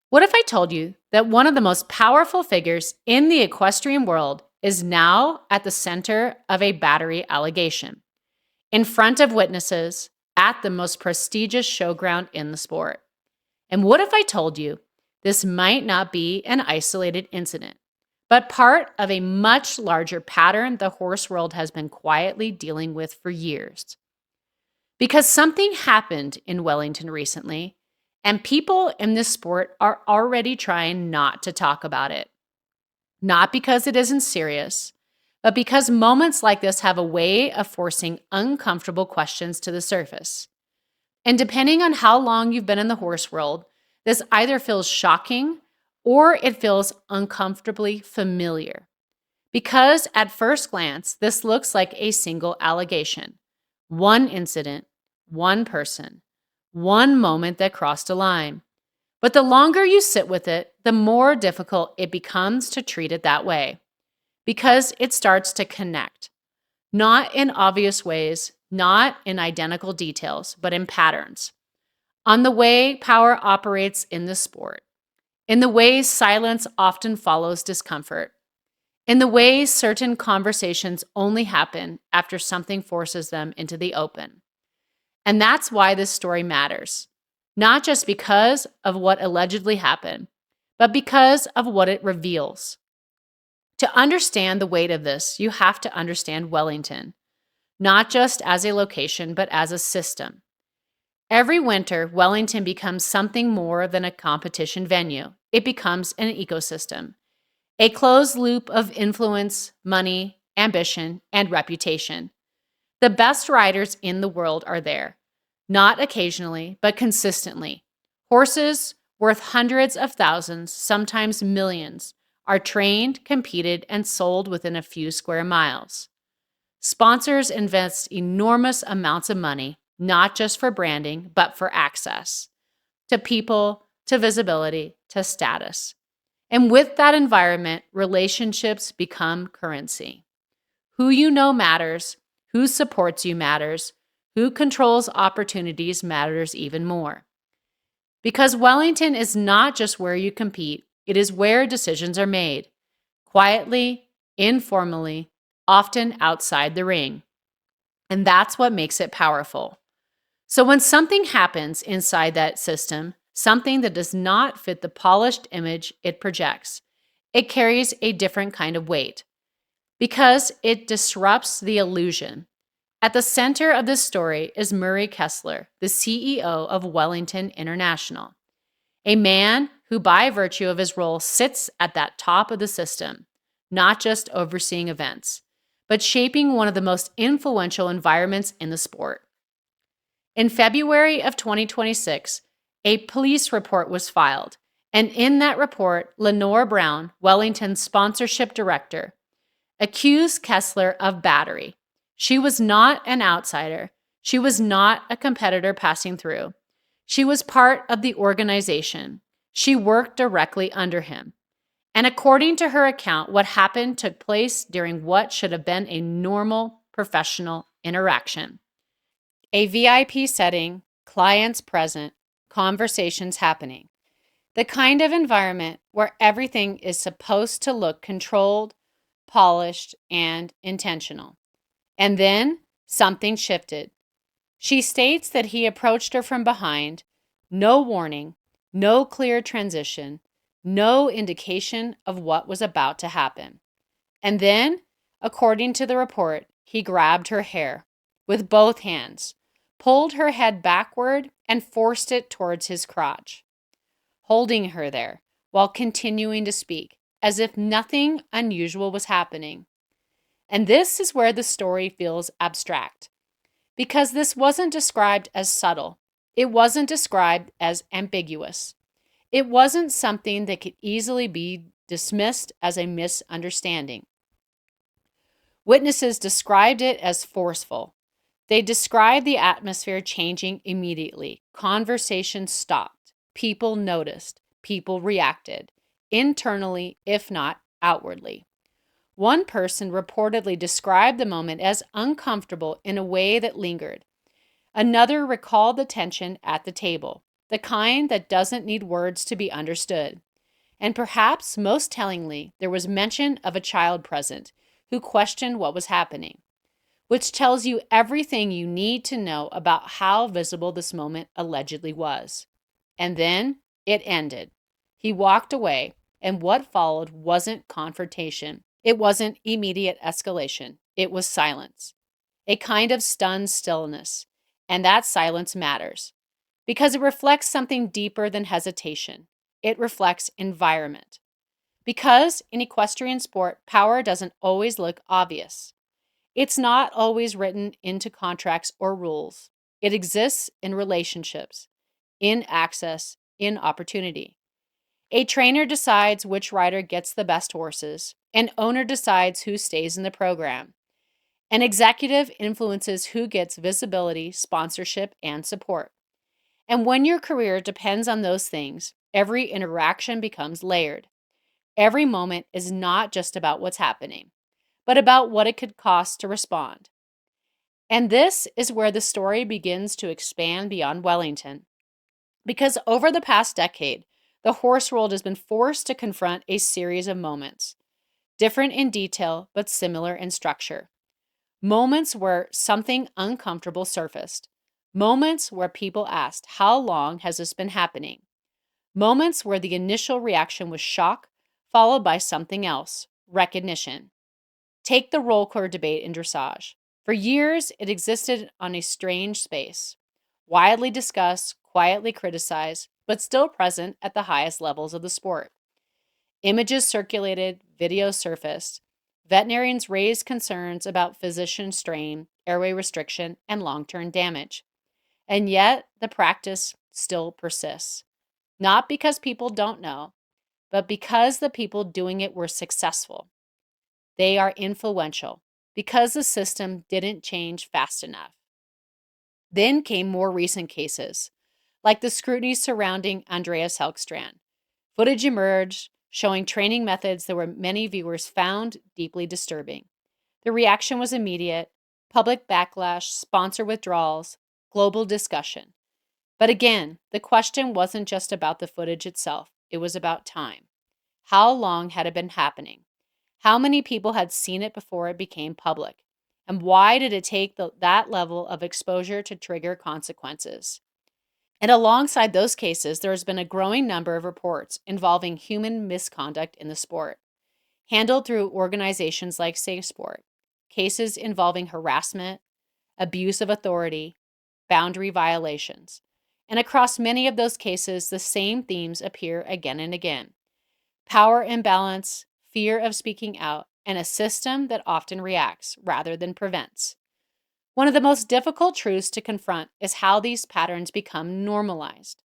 What if I told you that one of the most powerful figures in the equestrian world is now at the center of a battery allegation, in front of witnesses at the most prestigious showground in the sport? And what if I told you this might not be an isolated incident, but part of a much larger pattern the horse world has been quietly dealing with for years? Because something happened in Wellington recently, and people in this sport are already trying not to talk about it. Not because it isn't serious, but because moments like this have a way of forcing uncomfortable questions to the surface. And depending on how long you've been in the horse world, this either feels shocking or it feels uncomfortably familiar. Because at first glance, this looks like a single allegation, one incident, one person, one moment that crossed a line. But the longer you sit with it, the more difficult it becomes to treat it that way, because it starts to connect, not in obvious ways, not in identical details, but in patterns, on the way power operates in the sport, in the way silence often follows discomfort, in the way certain conversations only happen after something forces them into the open. And that's why this story matters, not just because of what allegedly happened, but because of what it reveals. To understand the weight of this, you have to understand Wellington, not just as a location, but as a system. Every winter, Wellington becomes something more than a competition venue. It becomes an ecosystem, a closed loop of influence, money, ambition, and reputation. The best riders in the world are there, not occasionally, but consistently. Horses worth hundreds of thousands, sometimes millions, are trained, competed, and sold within a few square miles. Sponsors invest enormous amounts of money, not just for branding, but for access to people, to visibility, to status. And with that environment, relationships become currency. Who you know matters, who supports you matters, who controls opportunities matters even more. Because Wellington is not just where you compete, it is where decisions are made, quietly, informally, often outside the ring. And that's what makes it powerful. So when something happens inside that system, something that does not fit the polished image it projects, it carries a different kind of weight because it disrupts the illusion. At the center of this story is Murray Kessler, the CEO of Wellington International, a man who, by virtue of his role, sits at that top of the system, not just overseeing events, but shaping one of the most influential environments in the sport. In February of 2026, a police report was filed, and in that report, Lenore Brown, Wellington's sponsorship director, accused Kessler of battery. She was not an outsider. She was not a competitor passing through. She was part of the organization. She worked directly under him. And according to her account, what happened took place during what should have been a normal professional interaction. A VIP setting, clients present, conversations happening. The kind of environment where everything is supposed to look controlled, polished, and intentional. And then something shifted. She states that he approached her from behind, no warning, no clear transition, no indication of what was about to happen. And then, according to the report, he grabbed her hair with both hands, pulled her head backward, and forced it towards his crotch, holding her there while continuing to speak, as if nothing unusual was happening. And this is where the story feels abstract, because this wasn't described as subtle. It wasn't described as ambiguous. It wasn't something that could easily be dismissed as a misunderstanding. Witnesses described it as forceful. They described the atmosphere changing immediately. Conversations stopped. People noticed. People reacted, internally, if not outwardly. One person reportedly described the moment as uncomfortable in a way that lingered. Another recalled the tension at the table. the kind that doesn't need words to be understood. And perhaps most tellingly, there was mention of a child present who questioned what was happening, which tells you everything you need to know about how visible this moment allegedly was. And then it ended. He walked away, and what followed wasn't confrontation. It wasn't immediate escalation. It was silence, a kind of stunned stillness. And that silence matters because it reflects something deeper than hesitation. It reflects environment. Because in equestrian sport, power doesn't always look obvious. It's not always written into contracts or rules. It exists in relationships, in access, in opportunity. A trainer decides which rider gets the best horses. An owner decides who stays in the program. An executive influences who gets visibility, sponsorship, and support. And when your career depends on those things, every interaction becomes layered. Every moment is not just about what's happening, but about what it could cost to respond. And this is where the story begins to expand beyond Wellington. Because over the past decade, the horse world has been forced to confront a series of moments, different in detail, but similar in structure. Moments where something uncomfortable surfaced. Moments where people asked, how long has this been happening? Moments where the initial reaction was shock, followed by something else, recognition. Take the Rollkur debate in dressage. For years, it existed on a strange space, widely discussed, quietly criticized, but still present at the highest levels of the sport. Images circulated, videos surfaced. Veterinarians raised concerns about physician strain, airway restriction, and long-term damage. And yet, the practice still persists. Not because people don't know, but because the people doing it were successful. They are influential because the system didn't change fast enough. Then came more recent cases, like the scrutiny surrounding Andreas Helgstrand. Footage emerged showing training methods that were many viewers found deeply disturbing. The reaction was immediate, public backlash, sponsor withdrawals, global discussion. But again, the question wasn't just about the footage itself, it was about time. How long had it been happening? How many people had seen it before it became public? And why did it take that level of exposure to trigger consequences? And alongside those cases, there has been a growing number of reports involving human misconduct in the sport, handled through organizations like SafeSport, cases involving harassment, abuse of authority, boundary violations. And across many of those cases, the same themes appear again and again. Power imbalance, fear of speaking out, and a system that often reacts rather than prevents. One of the most difficult truths to confront is how these patterns become normalized.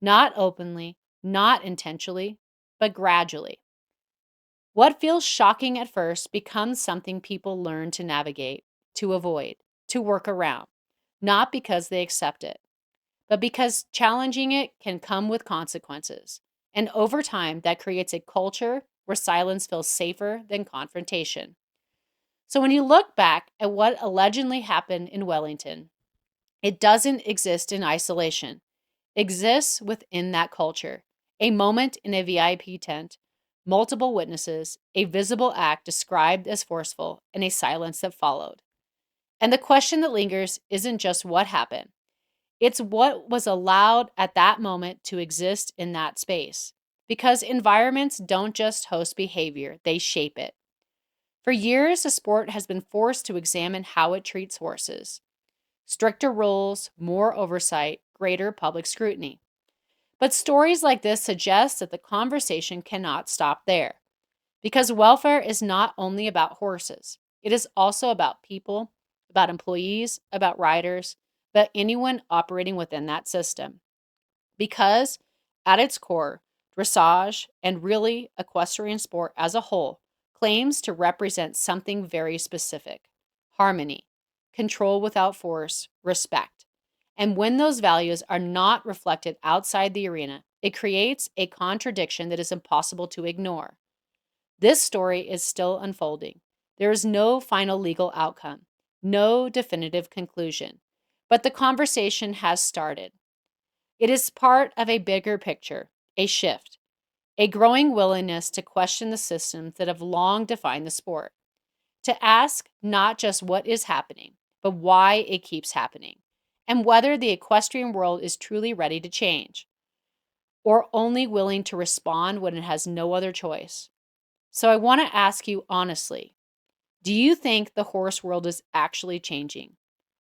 Not openly, not intentionally, but gradually. What feels shocking at first becomes something people learn to navigate, to avoid, to work around, not because they accept it, but because challenging it can come with consequences. And over time, that creates a culture where silence feels safer than confrontation. So when you look back at what allegedly happened in Wellington, it doesn't exist in isolation. It exists within that culture. A moment in a VIP tent, multiple witnesses, a visible act described as forceful, and a silence that followed. And the question that lingers isn't just what happened. It's what was allowed at that moment to exist in that space. Because environments don't just host behavior, they shape it. For years, the sport has been forced to examine how it treats horses. Stricter rules, more oversight, greater public scrutiny. But stories like this suggest that the conversation cannot stop there. Because welfare is not only about horses, it is also about people, about employees, about riders, about anyone operating within that system. Because at its core, dressage and really equestrian sport as a whole claims to represent something very specific: harmony, control without force, respect. And when those values are not reflected outside the arena, it creates a contradiction that is impossible to ignore. This story is still unfolding. There is no final legal outcome, no definitive conclusion, but the conversation has started. It is part of a bigger picture, a shift, a growing willingness to question the systems that have long defined the sport, to ask not just what is happening, but why it keeps happening, and whether the equestrian world is truly ready to change, or only willing to respond when it has no other choice. So I want to ask you honestly, do you think the horse world is actually changing?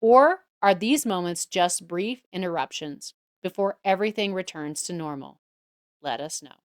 Or are these moments just brief interruptions before everything returns to normal? Let us know.